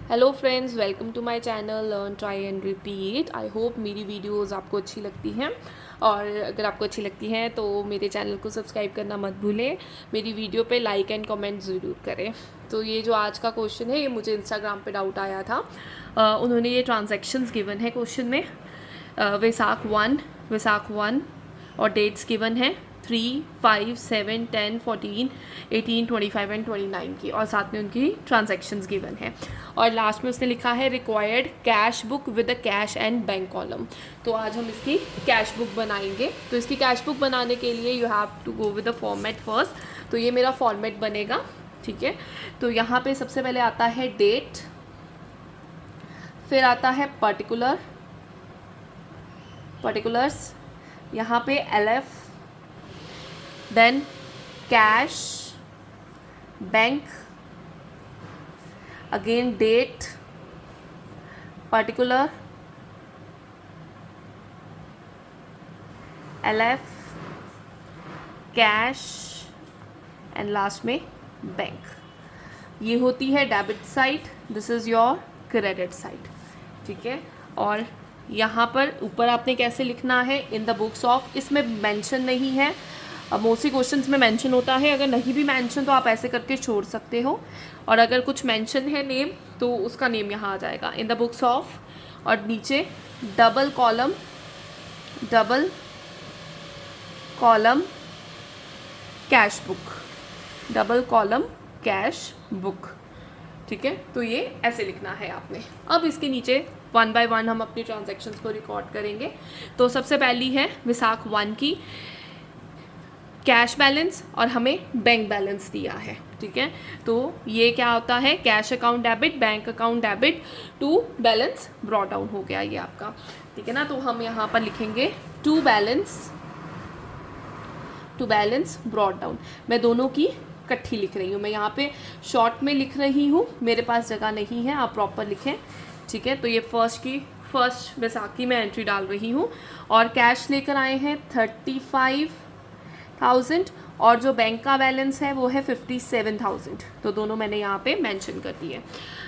Hello friends, welcome to my channel learn try and repeat. I hope मेरी videos आपको अच्छी लगती हैं, और अगर आपको अच्छी लगती हैं तो मेरे चैनल को सब्सक्राइब करना मत भूलें। मेरी वीडियो पे लाइक एंड कमेंट ज़रूर करें। तो ये जो आज का क्वेश्चन है, ये मुझे इंस्टाग्राम पे डाउट आया था। उन्होंने ये ट्रांजैक्शंस गिवन है क्वेश्चन में। वैसाख वन और डेट्स गिवन है 3, 5, 7, 10, 14, 18, 25 एंड 29 की, और साथ में उनकी ट्रांजैक्शंस गिवन है। और लास्ट में उसने लिखा है required cash book with a cash and bank column. तो आज हम इसकी कैश बुक बनाएंगे। तो इसकी कैश बुक बनाने के लिए you have to go with the format first. तो ये मेरा फॉर्मेट बनेगा, ठीक है। तो यहाँ पे सबसे पहले आता है डेट, फिर आता है पर्टिकुलर्स, यहाँ पे LF, then cash, bank, again date, particular, LF, cash and last में बैंक। ये होती है debit side, this is your credit side, ठीक है। और यहाँ पर ऊपर आपने कैसे लिखना है, इन द बुक्स ऑफ, इसमें मेंशन नहीं है। मोस्टली क्वेश्चंस में मेंशन होता है, अगर नहीं भी मेंशन तो आप ऐसे करके छोड़ सकते हो, और अगर कुछ मेंशन है नेम तो उसका नेम यहाँ आ जाएगा, इन द बुक्स ऑफ, और नीचे डबल कॉलम कैश बुक, ठीक है। तो ये ऐसे लिखना है आपने। अब इसके नीचे वन बाय वन हम अपनी ट्रांजैक्शंस को रिकॉर्ड करेंगे। तो सबसे पहली है वैसाख 1 की कैश बैलेंस, और हमें बैंक बैलेंस दिया है, ठीक है। तो ये क्या होता है, cash account debit, bank account debit to balance brought down हो गया ये आपका, ठीक है ना। तो हम यहाँ पर लिखेंगे टू बैलेंस ब्रॉट डाउन। मैं दोनों की इकट्ठी लिख रही हूँ, मैं यहाँ पे शॉर्ट में लिख रही हूँ, मेरे पास जगह नहीं है, आप प्रॉपर लिखें, ठीक है। तो ये फर्स्ट वैसाखी में एंट्री डाल रही हूँ, और कैश लेकर आए हैं 35,000, और जो बैंक का बैलेंस है वो है 57,000। तो दोनों मैंने यहाँ पे मेंशन कर दिए।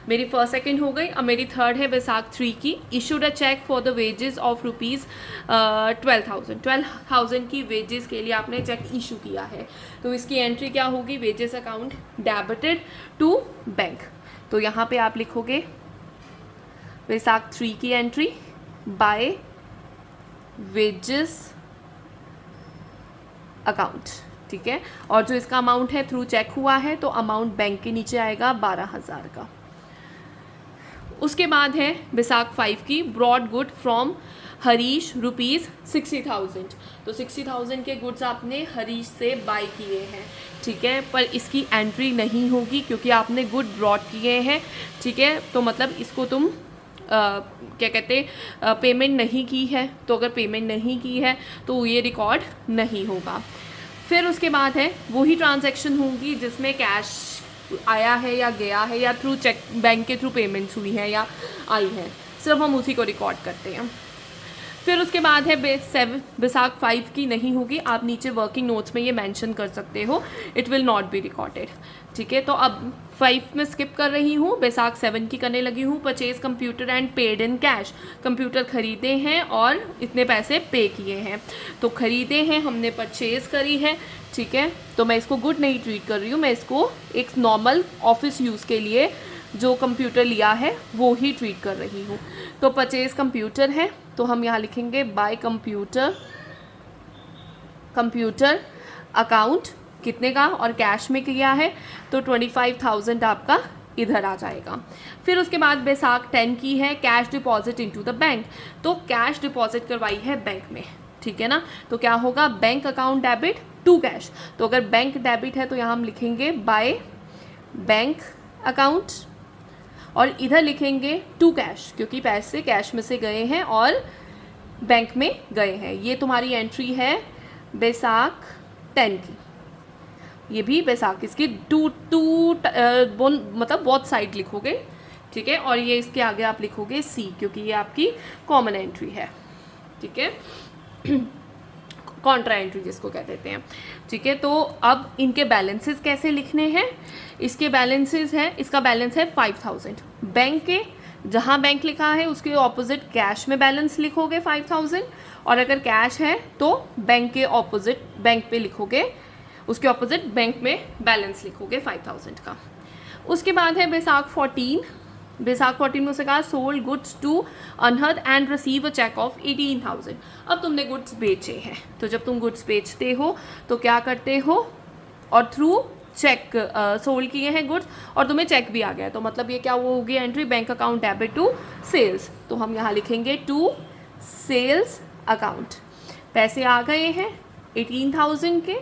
मेरी फर्स्ट सेकंड हो गई। अब मेरी थर्ड है वैसाख 3 की, issued a cheque for the wages of ₹12,000 की वेजेस के लिए आपने चेक इशू किया है। तो इसकी एंट्री क्या होगी, wages account debited to bank. तो यहाँ पे आप लिखोगे वैसाख 3 की एंट्री बाय वेजेस अकाउंट, ठीक है। और जो इसका अमाउंट है थ्रू चेक हुआ है, तो अमाउंट बैंक के नीचे आएगा 12,000 का। उसके बाद है वैसाख 5 की ब्रॉड गुड फ्रॉम हरीश ₹60,000। तो 60,000 के गुड्स आपने हरीश से बाय किए हैं, ठीक है। पर इसकी एंट्री नहीं होगी क्योंकि आपने गुड ब्रॉड किए हैं, ठीक है। तो मतलब इसको तुम क्या कहते पेमेंट नहीं की है। तो अगर पेमेंट नहीं की है तो ये रिकॉर्ड नहीं होगा। फिर उसके बाद है वही ट्रांजैक्शन होंगी जिसमें कैश आया है या गया है, या थ्रू चेक बैंक के थ्रू पेमेंट्स हुई हैं या आई हैं, सिर्फ हम उसी को रिकॉर्ड करते हैं। फिर उसके बाद है वैसाख 5 की नहीं होगी, आप नीचे वर्किंग नोट्स में ये मेंशन कर सकते हो, it will not be recorded, ठीक है। तो अब 5 में स्किप कर रही हूँ, वैसाख 7 की करने लगी हूँ। Purchase computer and paid in cash, computer खरीदे हैं और इतने पैसे पे किए हैं। तो खरीदे हैं, हमने परचेज करी है, ठीक है। तो मैं इसको गुड नहीं ट्रीट कर रही हूँ, मैं इसको एक नॉर्मल ऑफिस यूज़ के लिए जो कंप्यूटर लिया है वो ही ट्रीट कर रही हूँ। तो परचेज कंप्यूटर है, तो हम यहाँ लिखेंगे बाय कंप्यूटर अकाउंट कितने का, और कैश में किया है तो 25,000 आपका इधर आ जाएगा। फिर उसके बाद वैसाख 10 की है cash deposit into the bank. तो कैश डिपॉजिट करवाई है बैंक में, ठीक है ना। तो क्या होगा, bank account debit to cash. तो अगर बैंक डेबिट है तो यहाँ हम लिखेंगे बाय बैंक अकाउंट, और इधर लिखेंगे टू कैश क्योंकि पैसे कैश में से गए हैं और बैंक में गए हैं। ये तुम्हारी एंट्री है वैसाख 10 की। ये भी वैसाख इसकी मतलब बहुत साइड लिखोगे, ठीक है। और ये इसके आगे आप लिखोगे C क्योंकि ये आपकी कॉमन एंट्री है, ठीक है। कॉन्ट्रा एंट्री जिसको कह देते हैं, ठीक है। तो अब इनके बैलेंसेस कैसे लिखने हैं, इसके बैलेंसेस हैं, इसका बैलेंस है 5000। बैंक के जहाँ बैंक लिखा है उसके ऑपोजिट कैश में बैलेंस लिखोगे 5000, और अगर कैश है तो बैंक के ऑपोजिट बैंक पे लिखोगे, उसके ऑपोजिट बैंक में बैलेंस लिखोगे 5000 का। उसके बाद है बैसाख 14। बैसाख 14 में उसे कहा sold goods to Anhad and receive a cheque of 18000। अब तुमने गुड्स बेचे हैं, तो जब तुम गुड्स बेचते हो तो क्या करते हो, और थ्रू चेक सोल्ड किए हैं गुड्स और तुम्हें चेक भी आ गया, तो मतलब ये क्या वो होगी entry, bank account debit to sales. तो हम यहाँ लिखेंगे टू सेल्स अकाउंट। पैसे आ गए हैं 18000 के,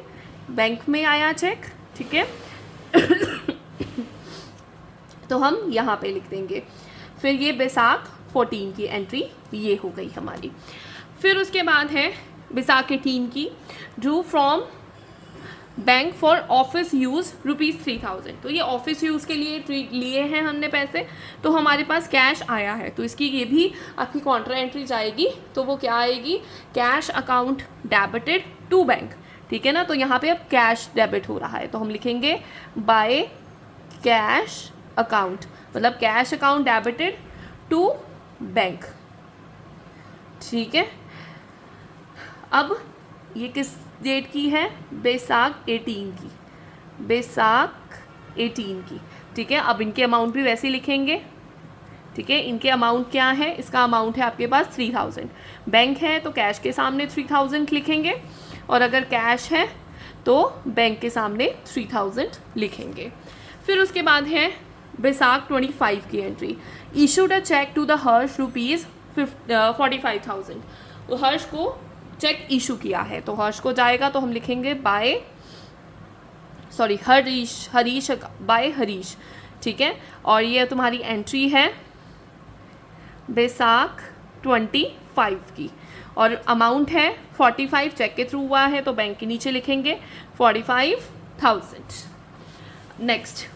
बैंक में आया चेक, ठीक है। तो हम यहाँ पे लिख देंगे। फिर ये बैसाख 14 की एंट्री ये हो गई हमारी। फिर उसके बाद है बैसाख 18 की, Drew from bank for office use ₹3000। तो ये ऑफिस यूज़ के लिए लिए हैं हमने पैसे, तो हमारे पास कैश आया है, तो इसकी ये भी आपकी कॉन्ट्रा एंट्री जाएगी। तो वो क्या आएगी, cash account debited to bank, ठीक है ना। तो यहाँ पे अब कैश डेबिट हो रहा है, तो हम लिखेंगे बाय कैश अकाउंट, मतलब cash account debited to bank, ठीक है। अब ये किस डेट की है, बैसाख 18 की, बैसाख 18 की, ठीक है। अब इनके अमाउंट भी वैसे ही लिखेंगे, ठीक है। इनके अमाउंट क्या है, इसका अमाउंट है आपके पास 3000, बैंक है तो कैश के सामने 3000 लिखेंगे, और अगर कैश है तो बैंक के सामने 3000 लिखेंगे। फिर उसके बाद है बैसाख 25 की entry, issued a cheque to the Harsh ₹45,000। तो हर्ष को चेक इशू किया है, तो हर्ष को जाएगा, तो हम लिखेंगे हरीश बाय हरीश, ठीक है। और ये तुम्हारी एंट्री है बैसाख 25 की, और अमाउंट है 45, चेक के थ्रू हुआ है तो बैंक के नीचे लिखेंगे 45,000। नेक्स्ट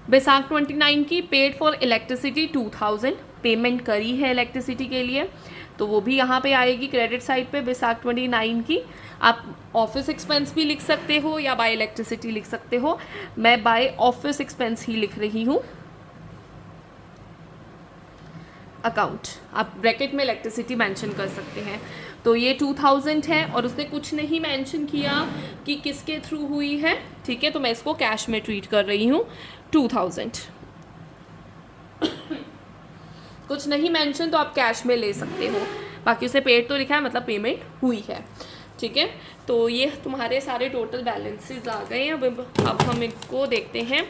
बैसाख 29 की, पेड फॉर इलेक्ट्रिसिटी 2000, पेमेंट करी है इलेक्ट्रिसिटी के लिए, तो वो भी यहाँ पे आएगी क्रेडिट साइड पे बैसाख 29 की। आप ऑफिस एक्सपेंस भी लिख सकते हो या बाय इलेक्ट्रिसिटी लिख सकते हो, मैं बाय ऑफिस एक्सपेंस ही लिख रही हूँ अकाउंट, आप ब्रैकेट में इलेक्ट्रिसिटी मेंशन कर सकते हैं। तो ये 2000 है, और उसने कुछ नहीं मेंशन किया कि किसके थ्रू हुई है, ठीक है। तो मैं इसको कैश में ट्रीट कर रही हूँ 2000। कुछ नहीं मेंशन तो आप कैश में ले सकते हो, बाकी उसे पेड तो लिखा है, मतलब पेमेंट हुई है, ठीक है। तो ये तुम्हारे सारे टोटल बैलेंसेस आ गए हैं। अब हम इनको देखते हैं।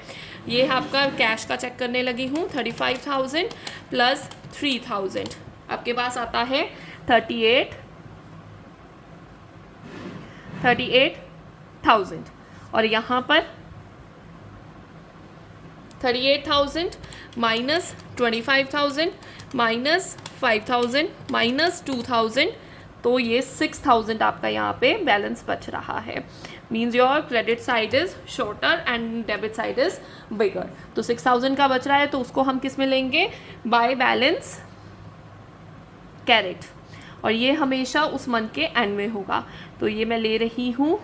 ये आपका कैश का चेक करने लगी हूँ, 35,000 प्लस 3,000 आपके पास आता है 38,000, और यहाँ पर 38,000 माइनस 25,000 माइनस 5,000 माइनस 2,000, तो ये 6,000 आपका यहाँ पे बैलेंस बच रहा है। Means your credit side is shorter and debit side is bigger. तो 6,000 का बच रहा है, तो उसको हम किस में लेंगे, बाय बैलेंस कैरेट, और ये हमेशा उस मंथ के एंड में होगा। तो ये मैं ले रही हूँ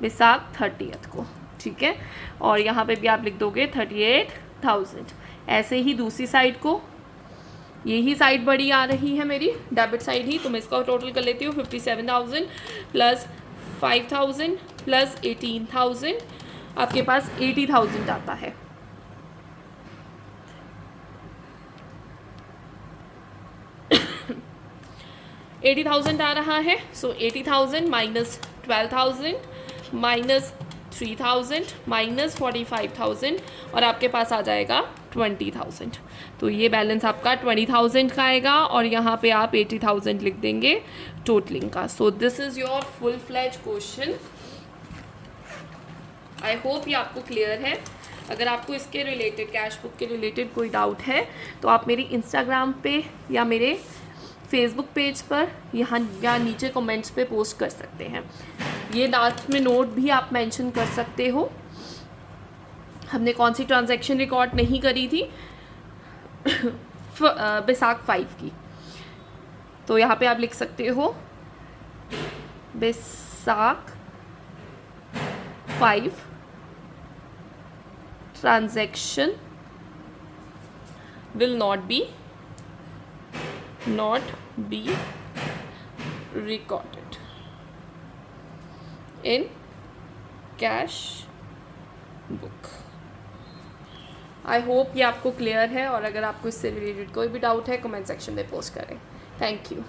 बैसाख 30 को, ठीक है। और यहाँ पे भी आप लिख दोगे 38,000। ऐसे ही दूसरी साइड को, यही साइड बड़ी आ रही है मेरी, डेबिट साइड ही, तो मैं इसका टोटल कर लेती हूँ 57,000 प्लस 5,000 प्लस 18,000, आपके पास 80,000 आता है। $80,000 आ रहा है, सो 80,000 माइनस 12,000 माइनस 3,000 माइनस 45,000, और आपके पास आ जाएगा 20,000। तो ये बैलेंस आपका 20,000 का आएगा, और यहाँ पे आप 80,000 लिख देंगे टोटलिंग का। So this is your full fledge question. I hope ये आपको क्लियर है। अगर आपको इसके रिलेटेड, कैश बुक के रिलेटेड कोई डाउट है तो आप मेरी इंस्टाग्राम पे या मेरे फेसबुक पेज पर यहाँ या नीचे कमेंट्स पे पोस्ट कर सकते हैं। ये लास्ट में नोट भी आप मेंशन कर सकते हो, हमने कौन सी ट्रांजैक्शन रिकॉर्ड नहीं करी थी बैसाख 5 की, तो यहाँ पे आप लिख सकते हो Basak 5 transaction will not be recorded in cash book. I hope ये आपको क्लियर है, और अगर आपको इससे रिलेटेड कोई भी डाउट है कमेंट सेक्शन में पोस्ट करें. Thank you.